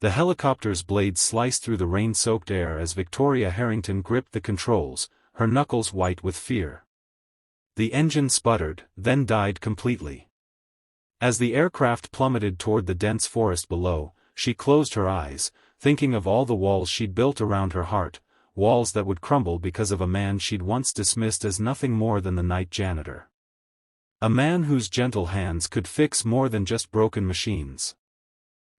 The helicopter's blade sliced through the rain-soaked air as Victoria Harrington gripped the controls, her knuckles white with fear. The engine sputtered, then died completely. As the aircraft plummeted toward the dense forest below, she closed her eyes, thinking of all the walls she'd built around her heart, walls that would crumble because of a man she'd once dismissed as nothing more than the night janitor. A man whose gentle hands could fix more than just broken machines.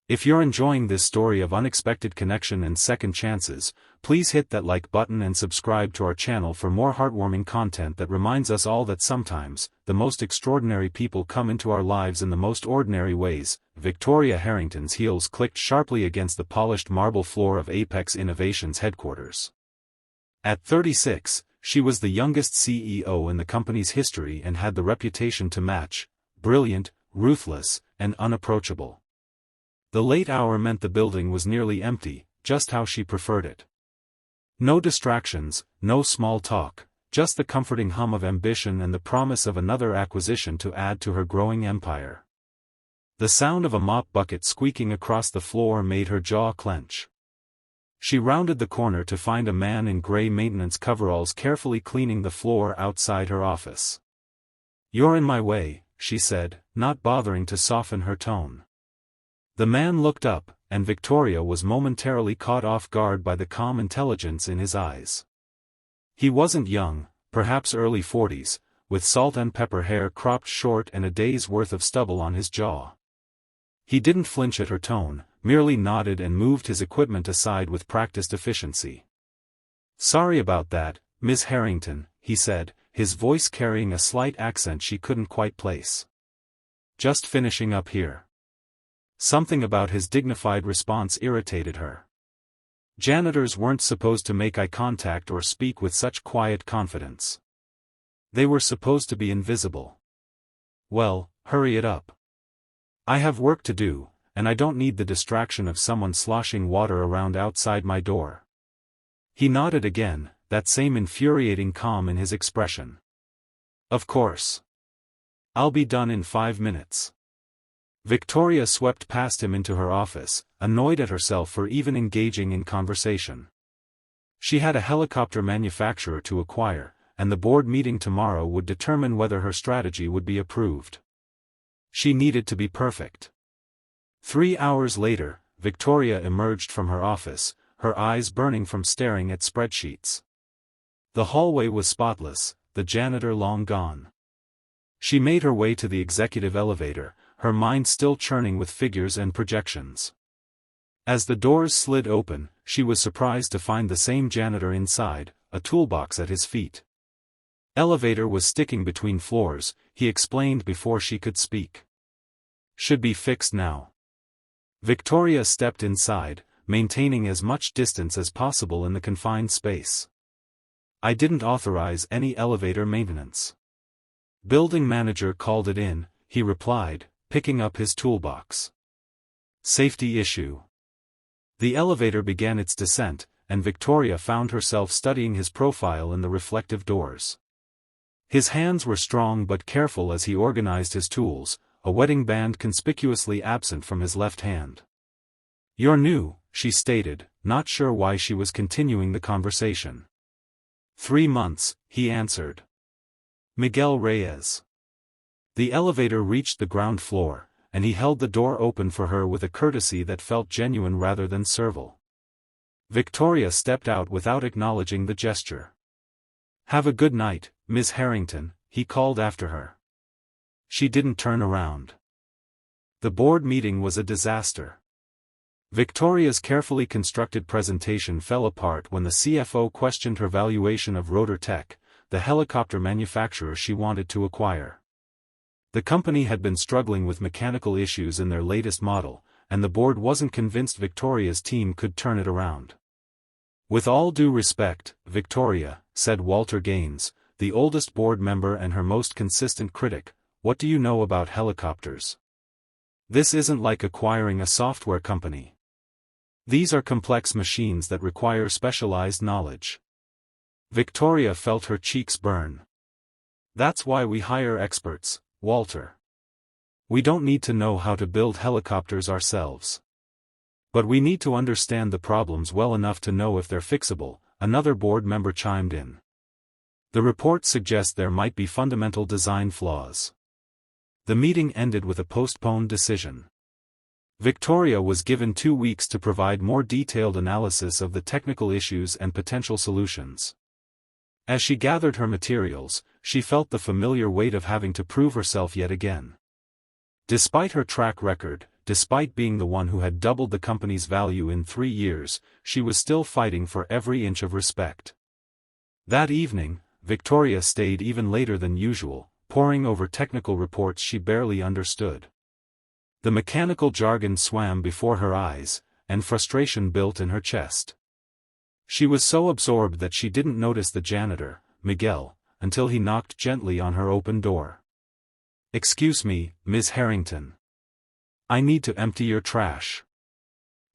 If you're enjoying this story of unexpected connection and second chances, please hit that like button and subscribe to our channel for more heartwarming content that reminds us all that sometimes, the most extraordinary people come into our lives in the most ordinary ways. Victoria Harrington's heels clicked sharply against the polished marble floor of Apex Innovations headquarters. At 36, she was the youngest CEO in the company's history and had the reputation to match: brilliant, ruthless, and unapproachable. The late hour meant the building was nearly empty, just how she preferred it. No distractions, no small talk, just the comforting hum of ambition and the promise of another acquisition to add to her growing empire. The sound of a mop bucket squeaking across the floor made her jaw clench. She rounded the corner to find a man in gray maintenance coveralls carefully cleaning the floor outside her office. "You're in my way," she said, not bothering to soften her tone. The man looked up, and Victoria was momentarily caught off guard by the calm intelligence in his eyes. He wasn't young, perhaps early 40s, with salt and pepper hair cropped short and a day's worth of stubble on his jaw. He didn't flinch at her tone, merely nodded and moved his equipment aside with practiced efficiency. "Sorry about that, Miss Harrington," he said, his voice carrying a slight accent she couldn't quite place. "Just finishing up here." Something about his dignified response irritated her. Janitors weren't supposed to make eye contact or speak with such quiet confidence. They were supposed to be invisible. "Well, hurry it up. I have work to do, and I don't need the distraction of someone sloshing water around outside my door." He nodded again, that same infuriating calm in his expression. "Of course. I'll be done in 5 minutes." Victoria swept past him into her office, annoyed at herself for even engaging in conversation. She had a helicopter manufacturer to acquire, and the board meeting tomorrow would determine whether her strategy would be approved. She needed to be perfect. 3 hours later, Victoria emerged from her office, her eyes burning from staring at spreadsheets. The hallway was spotless, the janitor long gone. She made her way to the executive elevator, her mind still churning with figures and projections. As the doors slid open, she was surprised to find the same janitor inside, a toolbox at his feet. "Elevator was sticking between floors," he explained before she could speak. "Should be fixed now." Victoria stepped inside, maintaining as much distance as possible in the confined space. "I didn't authorize any elevator maintenance. Building manager called it in," he replied, picking up his toolbox. "Safety issue." The elevator began its descent, and Victoria found herself studying his profile in the reflective doors. His hands were strong but careful as he organized his tools, a wedding band conspicuously absent from his left hand. "You're new," she stated, not sure why she was continuing the conversation. 3 months, he answered. "Miguel Reyes." The elevator reached the ground floor, and he held the door open for her with a courtesy that felt genuine rather than servile. Victoria stepped out without acknowledging the gesture. "Have a good night, Miss Harrington," he called after her. She didn't turn around. The board meeting was a disaster. Victoria's carefully constructed presentation fell apart when the CFO questioned her valuation of Rotor Tech, the helicopter manufacturer she wanted to acquire. The company had been struggling with mechanical issues in their latest model, and the board wasn't convinced Victoria's team could turn it around. "With all due respect, Victoria," said Walter Gaines, the oldest board member and her most consistent critic, "what do you know about helicopters? This isn't like acquiring a software company. These are complex machines that require specialized knowledge." Victoria felt her cheeks burn. "That's why we hire experts, Walter. We don't need to know how to build helicopters ourselves." But we need to understand the problems well enough to know if they're fixable, another board member chimed in. The report suggests there might be fundamental design flaws. The meeting ended with a postponed decision. Victoria was given 2 weeks to provide more detailed analysis of the technical issues and potential solutions. As she gathered her materials, she felt the familiar weight of having to prove herself yet again. Despite her track record, despite being the one who had doubled the company's value in 3 years, she was still fighting for every inch of respect. That evening, Victoria stayed even later than usual, poring over technical reports she barely understood. The mechanical jargon swam before her eyes, and frustration built in her chest. She was so absorbed that she didn't notice the janitor, Miguel, until he knocked gently on her open door. "Excuse me, Ms. Harrington. I need to empty your trash."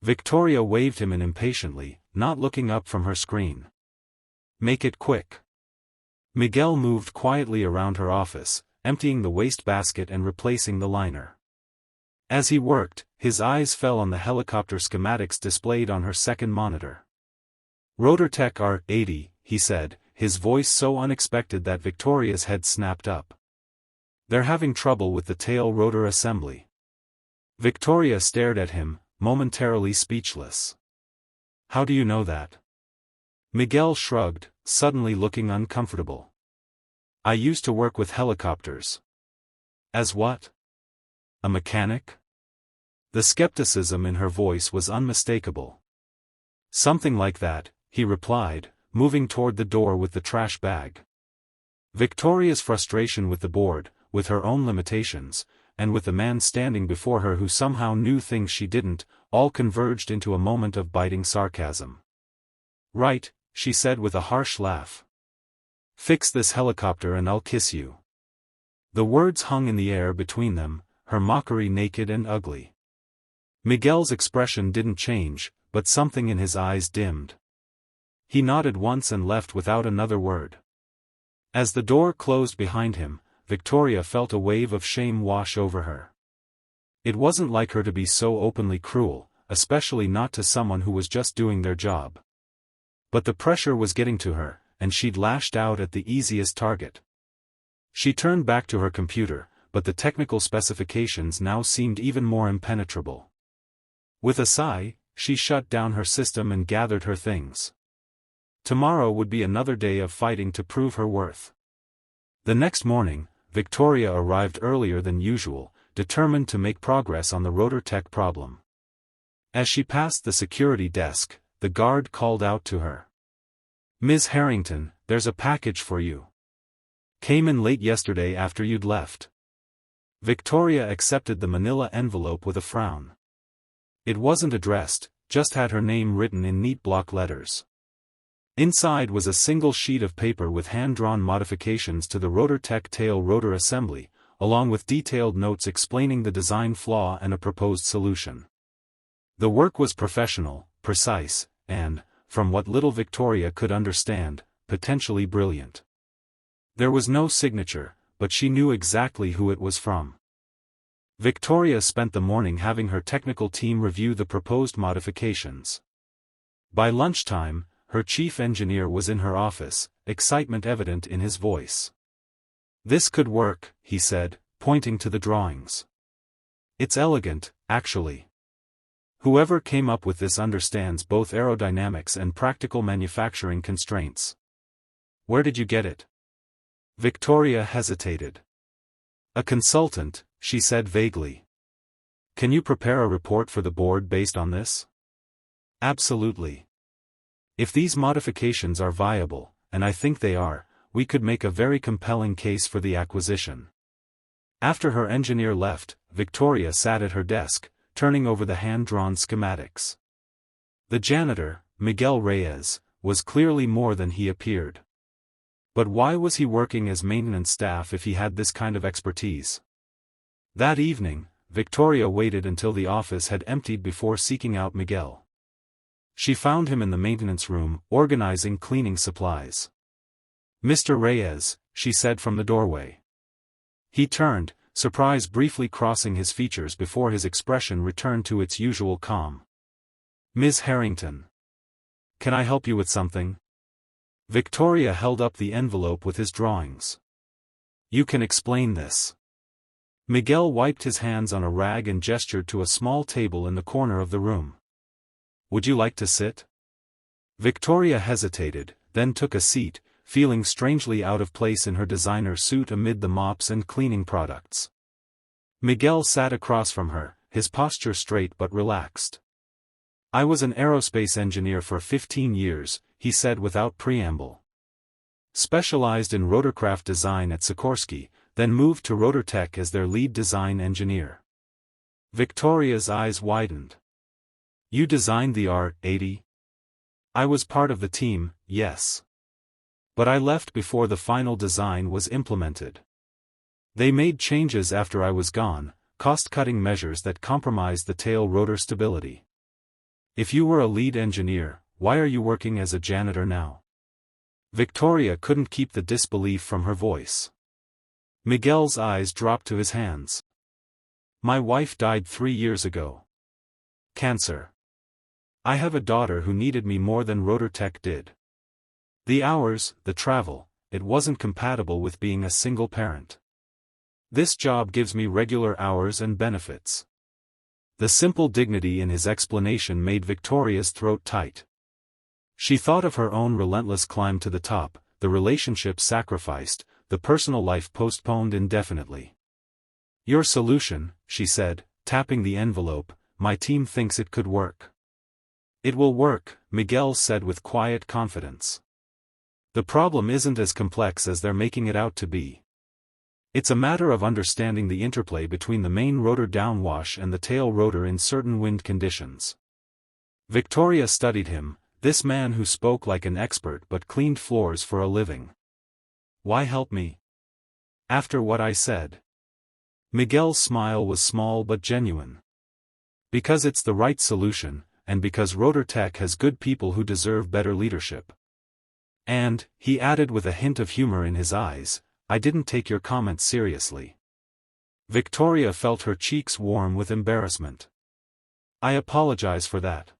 Victoria waved him in impatiently, not looking up from her screen. "Make it quick." Miguel moved quietly around her office, emptying the wastebasket and replacing the liner. As he worked, his eyes fell on the helicopter schematics displayed on her second monitor. "Rotortech R80, he said, his voice so unexpected that Victoria's head snapped up. "They're having trouble with the tail rotor assembly." Victoria stared at him, momentarily speechless. "How do you know that?" Miguel shrugged, suddenly looking uncomfortable. "I used to work with helicopters." "As what? A mechanic?" The skepticism in her voice was unmistakable. "Something like that," he replied, moving toward the door with the trash bag. Victoria's frustration with the board, with her own limitations, and with the man standing before her who somehow knew things she didn't, all converged into a moment of biting sarcasm. "Right," she said with a harsh laugh. "Fix this helicopter and I'll kiss you." The words hung in the air between them, her mockery naked and ugly. Miguel's expression didn't change, but something in his eyes dimmed. He nodded once and left without another word. As the door closed behind him, Victoria felt a wave of shame wash over her. It wasn't like her to be so openly cruel, especially not to someone who was just doing their job. But the pressure was getting to her, and she'd lashed out at the easiest target. She turned back to her computer, but the technical specifications now seemed even more impenetrable. With a sigh, she shut down her system and gathered her things. Tomorrow would be another day of fighting to prove her worth. The next morning, Victoria arrived earlier than usual, determined to make progress on the Rotortech problem. As she passed the security desk, the guard called out to her. "Ms. Harrington, there's a package for you. Came in late yesterday after you'd left." Victoria accepted the manila envelope with a frown. It wasn't addressed, just had her name written in neat block letters. Inside was a single sheet of paper with hand-drawn modifications to the Rotortech tail rotor assembly, along with detailed notes explaining the design flaw and a proposed solution. The work was professional, precise, and, from what little Victoria could understand, potentially brilliant. There was no signature, but she knew exactly who it was from. Victoria spent the morning having her technical team review the proposed modifications. By lunchtime, her chief engineer was in her office, excitement evident in his voice. "This could work," he said, pointing to the drawings. "It's elegant, actually. Whoever came up with this understands both aerodynamics and practical manufacturing constraints." "Where did you get it?" Victoria hesitated. "A consultant," she said vaguely. "Can you prepare a report for the board based on this?" "Absolutely. If these modifications are viable, and I think they are, we could make a very compelling case for the acquisition." After her engineer left, Victoria sat at her desk, turning over the hand-drawn schematics. The janitor, Miguel Reyes, was clearly more than he appeared. But why was he working as maintenance staff if he had this kind of expertise? That evening, Victoria waited until the office had emptied before seeking out Miguel. She found him in the maintenance room, organizing cleaning supplies. "Mr. Reyes," she said from the doorway. He turned, surprise briefly crossing his features before his expression returned to its usual calm. Ms. Harrington. Can I help you with something? Victoria held up the envelope with his drawings. You can explain this. Miguel wiped his hands on a rag and gestured to a small table in the corner of the room. Would you like to sit? Victoria hesitated, then took a seat, feeling strangely out of place in her designer suit amid the mops and cleaning products. Miguel sat across from her, his posture straight but relaxed. I was an aerospace engineer for 15 years, he said without preamble. Specialized in rotorcraft design at Sikorsky, then moved to Rotortech as their lead design engineer. Victoria's eyes widened. You designed the R-80? I was part of the team, yes. But I left before the final design was implemented. They made changes after I was gone, cost-cutting measures that compromised the tail rotor stability. If you were a lead engineer, why are you working as a janitor now? Victoria couldn't keep the disbelief from her voice. Miguel's eyes dropped to his hands. My wife died 3 years ago. Cancer. I have a daughter who needed me more than Rotortech did. The hours, the travel, it wasn't compatible with being a single parent. This job gives me regular hours and benefits. The simple dignity in his explanation made Victoria's throat tight. She thought of her own relentless climb to the top, the relationship sacrificed, the personal life postponed indefinitely. Your solution, she said, tapping the envelope, my team thinks it could work. It will work, Miguel said with quiet confidence. The problem isn't as complex as they're making it out to be. It's a matter of understanding the interplay between the main rotor downwash and the tail rotor in certain wind conditions. Victoria studied him, this man who spoke like an expert but cleaned floors for a living. Why help me? After what I said. Miguel's smile was small but genuine. Because it's the right solution, and because Rotortech has good people who deserve better leadership. And, he added with a hint of humor in his eyes, I didn't take your comments seriously. Victoria felt her cheeks warm with embarrassment. I apologize for that.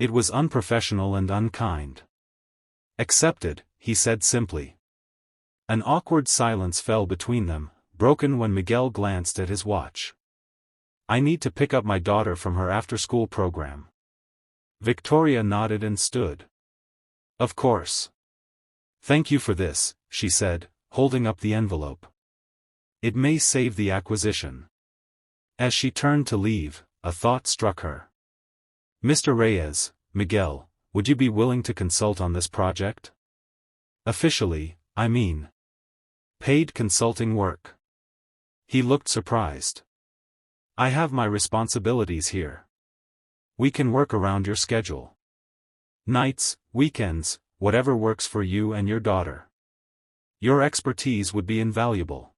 It was unprofessional and unkind. Accepted, he said simply. An awkward silence fell between them, broken when Miguel glanced at his watch. I need to pick up my daughter from her after-school program. Victoria nodded and stood. Of course. Thank you for this, she said, holding up the envelope. It may save the acquisition. As she turned to leave, a thought struck her. Mr. Reyes, Miguel, would you be willing to consult on this project? Officially, I mean. Paid consulting work. He looked surprised. I have my responsibilities here. We can work around your schedule. Nights, weekends, whatever works for you and your daughter. Your expertise would be invaluable.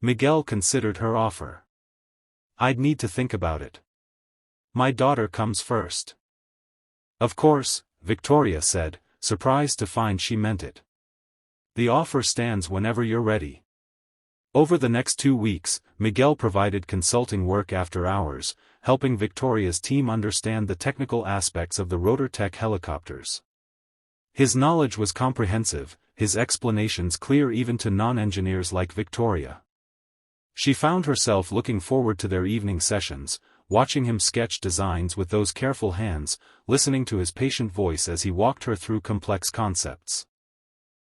Miguel considered her offer. I'd need to think about it. My daughter comes first. Of course, Victoria said, surprised to find she meant it. The offer stands whenever you're ready. Over the next 2 weeks, Miguel provided consulting work after hours, helping Victoria's team understand the technical aspects of the Rotortech helicopters. His knowledge was comprehensive, his explanations clear even to non-engineers like Victoria. She found herself looking forward to their evening sessions, watching him sketch designs with those careful hands, listening to his patient voice as he walked her through complex concepts.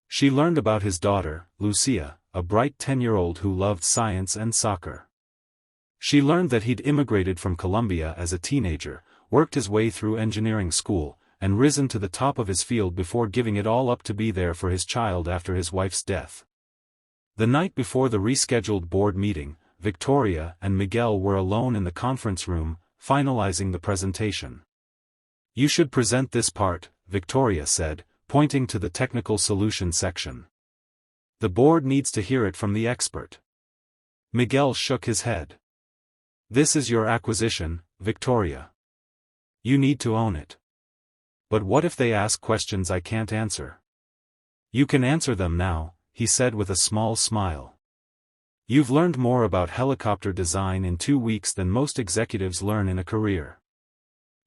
She learned about his daughter, Lucia, a bright 10-year-old who loved science and soccer. She learned that he'd immigrated from Colombia as a teenager, worked his way through engineering school, and risen to the top of his field before giving it all up to be there for his child after his wife's death. The night before the rescheduled board meeting, Victoria and Miguel were alone in the conference room, finalizing the presentation. You should present this part, Victoria said, pointing to the technical solution section. The board needs to hear it from the expert. Miguel shook his head. This is your acquisition, Victoria. You need to own it. But what if they ask questions I can't answer? You can answer them now, he said with a small smile. You've learned more about helicopter design in 2 weeks than most executives learn in a career.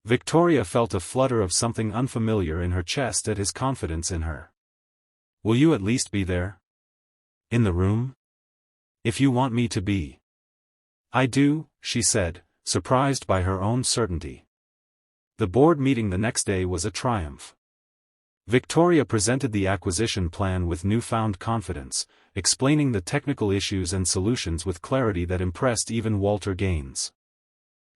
Victoria felt a flutter of something unfamiliar in her chest at his confidence in her. "Will you at least be there? In the room? If you want me to be." "I do," she said, surprised by her own certainty. The board meeting the next day was a triumph. Victoria presented the acquisition plan with newfound confidence, explaining the technical issues and solutions with clarity that impressed even Walter Gaines.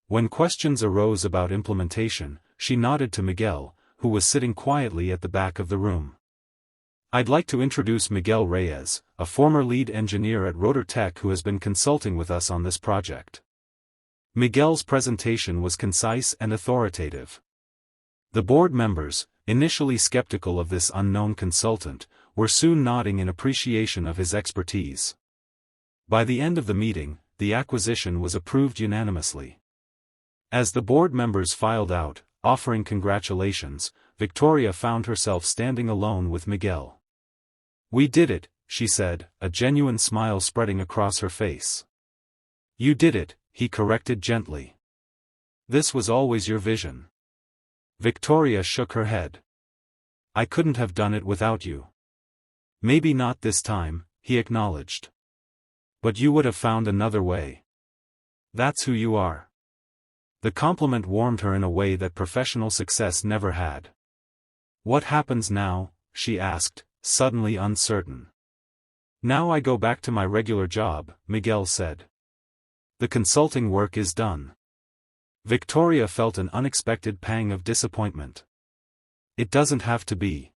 When questions arose about implementation, she nodded to Miguel, who was sitting quietly at the back of the room. "I'd like to introduce Miguel Reyes, a former lead engineer at Rotor Tech who has been consulting with us on this project." Miguel's presentation was concise and authoritative. The board members, initially skeptical of this unknown consultant, were soon nodding in appreciation of his expertise. By the end of the meeting, the acquisition was approved unanimously. As the board members filed out, offering congratulations, Victoria found herself standing alone with Miguel. "We did it," she said, a genuine smile spreading across her face. "You did it," he corrected gently. "This was always your vision." Victoria shook her head. "I couldn't have done it without you." "Maybe not this time," he acknowledged. "But you would have found another way. That's who you are." The compliment warmed her in a way that professional success never had. "What happens now?" she asked, suddenly uncertain. "Now I go back to my regular job," Miguel said. "The consulting work is done." Victoria felt an unexpected pang of disappointment. "It doesn't have to be.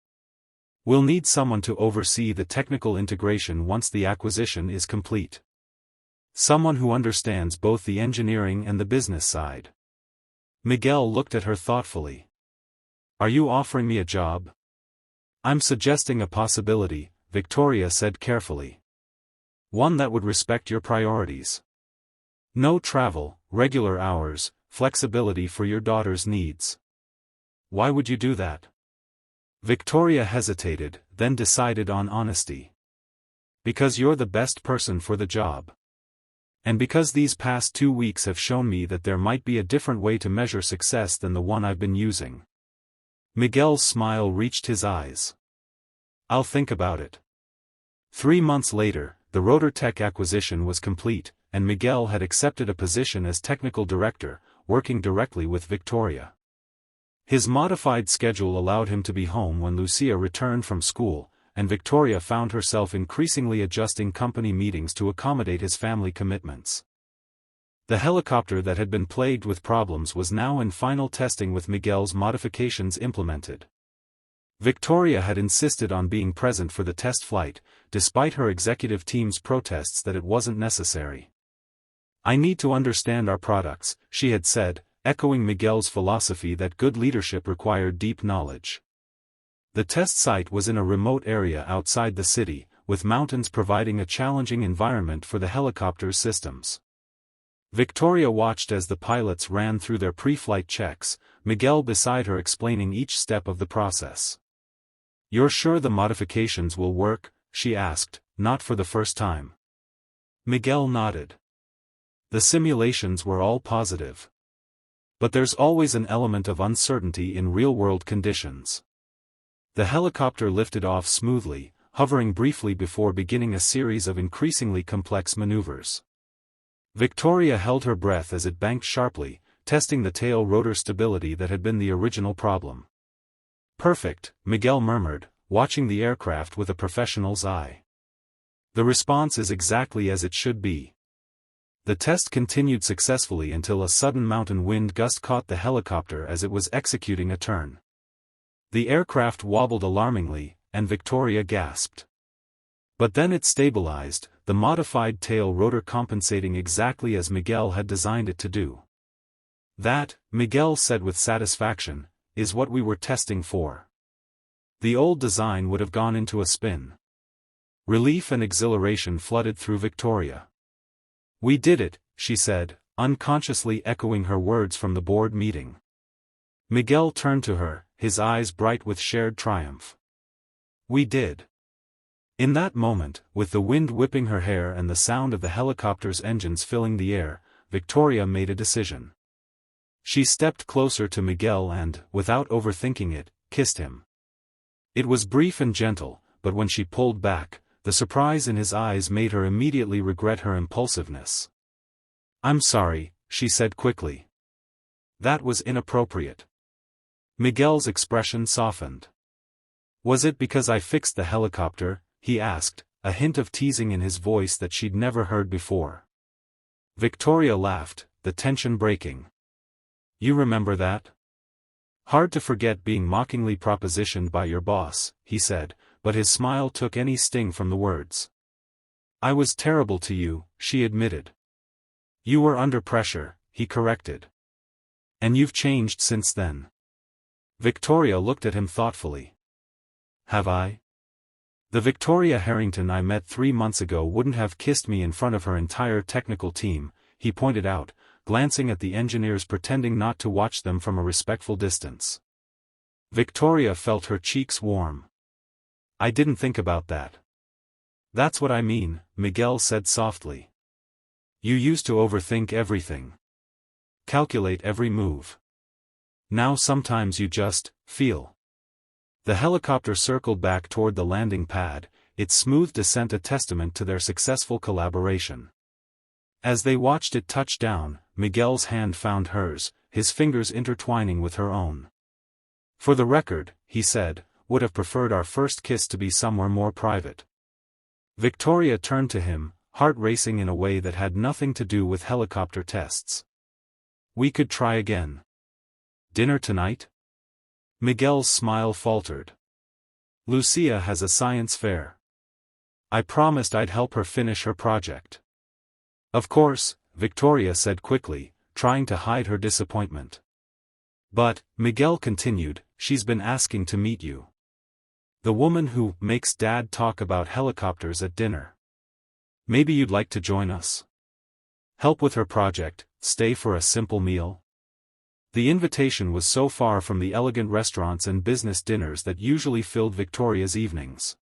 We'll need someone to oversee the technical integration once the acquisition is complete. Someone who understands both the engineering and the business side." Miguel looked at her thoughtfully. "Are you offering me a job?" "I'm suggesting a possibility," Victoria said carefully. "One that would respect your priorities. No travel, regular hours, flexibility for your daughter's needs." "Why would you do that?" Victoria hesitated, then decided on honesty. "Because you're the best person for the job. And because these past 2 weeks have shown me that there might be a different way to measure success than the one I've been using." Miguel's smile reached his eyes. "I'll think about it." 3 months later, the Rotor Tech acquisition was complete, and Miguel had accepted a position as technical director, working directly with Victoria. His modified schedule allowed him to be home when Lucia returned from school, and Victoria found herself increasingly adjusting company meetings to accommodate his family commitments. The helicopter that had been plagued with problems was now in final testing with Miguel's modifications implemented. Victoria had insisted on being present for the test flight, despite her executive team's protests that it wasn't necessary. "I need to understand our products," she had said, echoing Miguel's philosophy that good leadership required deep knowledge. The test site was in a remote area outside the city, with mountains providing a challenging environment for the helicopter's systems. Victoria watched as the pilots ran through their pre-flight checks, Miguel beside her explaining each step of the process. "You're sure the modifications will work?" she asked, not for the first time. Miguel nodded. The simulations were all positive. But there's always an element of uncertainty in real-world conditions. The helicopter lifted off smoothly, hovering briefly before beginning a series of increasingly complex maneuvers. Victoria held her breath as it banked sharply, testing the tail rotor stability that had been the original problem. "Perfect," Miguel murmured, watching the aircraft with a professional's eye. "The response is exactly as it should be." The test continued successfully until a sudden mountain wind gust caught the helicopter as it was executing a turn. The aircraft wobbled alarmingly, and Victoria gasped. But then it stabilized, the modified tail rotor compensating exactly as Miguel had designed it to do. "That," Miguel said with satisfaction, "is what we were testing for. The old design would have gone into a spin." Relief and exhilaration flooded through Victoria. "We did it," she said, unconsciously echoing her words from the board meeting. Miguel turned to her, his eyes bright with shared triumph. "We did." In that moment, with the wind whipping her hair and the sound of the helicopter's engines filling the air, Victoria made a decision. She stepped closer to Miguel and, without overthinking it, kissed him. It was brief and gentle, but when she pulled back, the surprise in his eyes made her immediately regret her impulsiveness. "I'm sorry," she said quickly. "That was inappropriate." Miguel's expression softened. "Was it because I fixed the helicopter?" he asked, a hint of teasing in his voice that she'd never heard before. Victoria laughed, the tension breaking. "You remember that?" "Hard to forget being mockingly propositioned by your boss," he said, but his smile took any sting from the words. "I was terrible to you," she admitted. "You were under pressure," he corrected. "And you've changed since then." Victoria looked at him thoughtfully. "Have I?" "The Victoria Harrington I met 3 months ago wouldn't have kissed me in front of her entire technical team," he pointed out, glancing at the engineers pretending not to watch them from a respectful distance. Victoria felt her cheeks warm. "I didn't think about that." "That's what I mean," Miguel said softly. "You used to overthink everything. Calculate every move. Now sometimes you just feel." The helicopter circled back toward the landing pad, its smooth descent a testament to their successful collaboration. As they watched it touch down, Miguel's hand found hers, his fingers intertwining with her own. "For the record," he said, "would have preferred our first kiss to be somewhere more private." Victoria turned to him, heart racing in a way that had nothing to do with helicopter tests. "We could try again." "Dinner tonight?" Miguel's smile faltered. "Lucia has a science fair. I promised I'd help her finish her project." "Of course," Victoria said quickly, trying to hide her disappointment. "But," Miguel continued, "she's been asking to meet you. The woman who makes Dad talk about helicopters at dinner. Maybe you'd like to join us? Help with her project, stay for a simple meal?" The invitation was so far from the elegant restaurants and business dinners that usually filled Victoria's evenings.